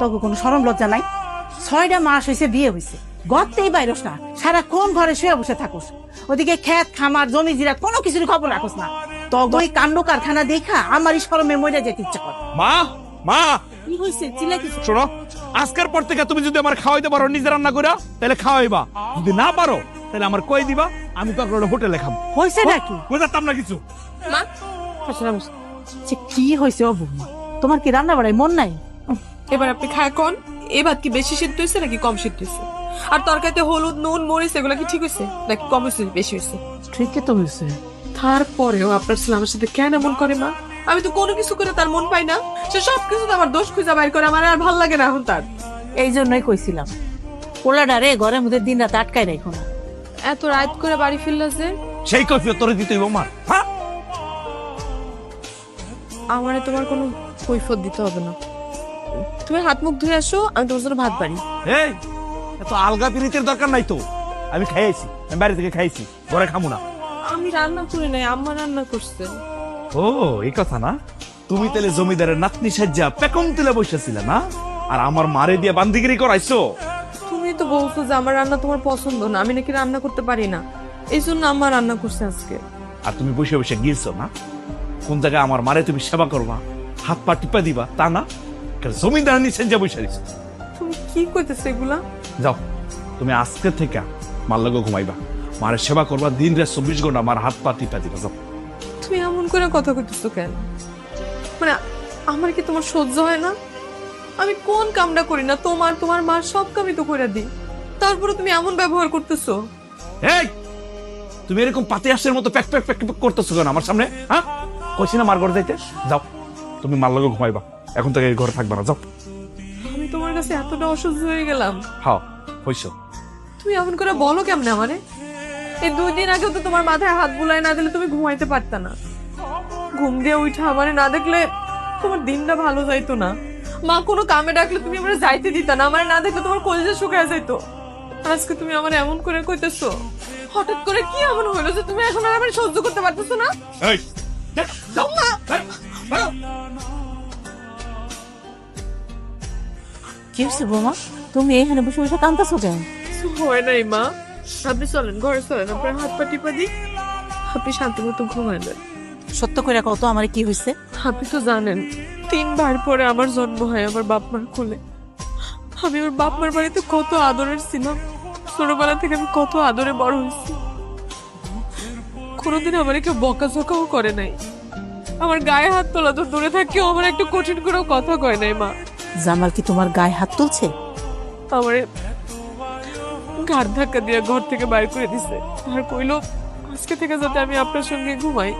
তোকে কোনো শরম লজ্জা নাই? 6টা মাস হয়েছে বিয়ে হয়েছে, গর্তেই বাইরস না, সারাক্ষণ ঘরে শুয়ে বসে থাকোস। ওদিকে ক্ষেত খামার জমি জিরা কোনো কিছুর খবর রাখোস না। তবে ওই কাণ্ড কারখানা দেখা আমারই শরমে মরে যেতে ইচ্ছা করে। মা মা কি হয়েছে? চিল্লাই কিছু শোনো, আজকের পর থেকে তুমি যদি আমার খাওয়াইতে পারো নিজে রান্না করে, তাহলে খাওয়াইবা। যদি না পারো তাহলে আমার কই দিবা, আমি তো একটা হোটেলে খাবো। হয়েছে নাকি? বুঝাতাম না কিছু। মা কি হয়েছে? ও বৌমা, তোমার কি রান্না বাড়াই মন নাই? এবার আপনি খায় কোন? এই ভাত কি বেশি সিদ্ধ হয়েছে নাকি কম সিদ্ধ হয়েছে? আর তরকারিতে হলুদ নুন মরিচ এগুলো কি ঠিক হয়েছে নাকি কম হয়েছে বেশি হয়েছে? ঠিকই তো হয়েছে। তারপরেও আপনার ছেলে আমার সাথে কেন এমন করে মা? আমি তো কোনো কিছু করে তার মন পাই না, সে সবকিছু আমার দোষ খুঁজে বাইর করে, আমার আর ভাল লাগে না এখন তার। এই জন্যই কইছিলাম পোলাডারে ঘরের মধ্যে দিন রাত আটকাই রাখো না। এত রাত করে বাড়ি ফিরলো যে? সেই কৈফিয়ত তোরে দিতেই মা। হ্যাঁ, আমারে তোমার কোনো কৈফিয়ত দিতে হবে না। তুমি হাত মুখ ধুয়ে আসো, আমি তোমার জন্য ভাত বাড়ি। এই এত আলগা পিরিতের দরকার নাই তো। আমি খাইয়েছি, আমি বাইরে থেকে খাইছি, ঘরে খামু না। আমি রান্না করি নাই, আম্মা রান্না করছে। ও এই কথা না? তুমি তাহলে জমিদারের নাতনি সাজ্জা পেকম তুলে বসেছিলে না, আর আমার মারে দিয়ে বান্দিগিরি করাইছো। তুমি তো বলছো যে আমার রান্না তোমার পছন্দ না, আমি নাকি রান্না করতে পারি না, এই জন্য আম্মা রান্না করছে আজকে। আর তুমি বসে বসে গিয়েছো না কোন জায়গায় আমার মারে তুমি সেবা করবা, হাত পা টিপা দিবা, তা না জমিদার সাজ্জা বসে দিছো। তুমি কি কইতেছো এগুলা? যাও তুমি আজকে থেকে মার লগে ঘুমাইবা, মারে সেবা করবা, দিন রাত 24 ঘন্টা আমার হাত পা টিপা দিবা। যাও। তুমি এমন করে কথা কইতেছো কেন? মানে আমার কি তোমার সহ্য হয় না? আমি কোন কামটা করি না, তোমার মার সব কামই তো করে দিই, তারপরে তুমি এমন ব্যবহার করতেছো। এই তুমি এরকম পাতি হাঁসের মতো প্যাক প্যাক প্যাক প্যাক করতেছো কেন আমার সামনে? হ্যাঁ, কইছি না মার ঘরে যাইতে। যাও তুমি মার লগে ঘুমাইবা, এখন থেকে এই ঘরে থাকবা না। যাও। আমি তোমার কাছে এতটা অসহ্য হয়ে গেলাম? হাও হইছো। তুমি এমন করে বলো কেমনে আমারে? এই 2 দিন আগেও তো তোমার মাথায় হাত বুলাই না দিলে তুমি ঘুমাইতে পারতা না। ঘুম দিয়ে উঠে আমারে না দেখলে তোমার দিনটা ভালো যাইতো না। মা কোনো কামে ডাকলে তুমি আমারে যাইতে দিতা না, আমারে না দেখলে তোমার কলিজা শুকায় যাইতো। আজকে তুমি আমার এমন করে কইতেছো, হঠাৎ করে কি এমন হইলো যে তুমি এখন আর আমার সহ্য করতে পারতেছো না? এই যাও না। কি হয়েছে বৌমা, তুমি এখানে বসে বসে কাঁদতেছো কেন? কিছু হয় নাই মা, আপনি চলেন ঘরে চলেন, আপনার হাত পা টিপা দিই, আপনি শান্তি মতো ঘুমাইলেন। সত্য করে কত আমার কি হয়েছে? আপনি তো জানেন 3 বার পরে আমার জন্ম হয় আমার বাপ মার কোলে। আমি আমার বাপ মার বাড়িতে কত আদরের ছিলাম, ছোটবেলা থেকে আমি কত আদরে বড় হয়েছি। কোনোদিন আমার কেউ বকাঝকাও করে নাই, আমার গায়ে হাত তোলা তো দূরে থাকেও আমার একটু কঠিন করে কথা কয় নাই মা। জামাল কি তোমার গায়ে হাত তুলছে? আমারে ঘাড় ধাক্কা দিয়ে ঘর থেকে বাইর করে দিছে আর কইলো আজকে থেকে যাতে আমি আপনার সঙ্গে ঘুমাই।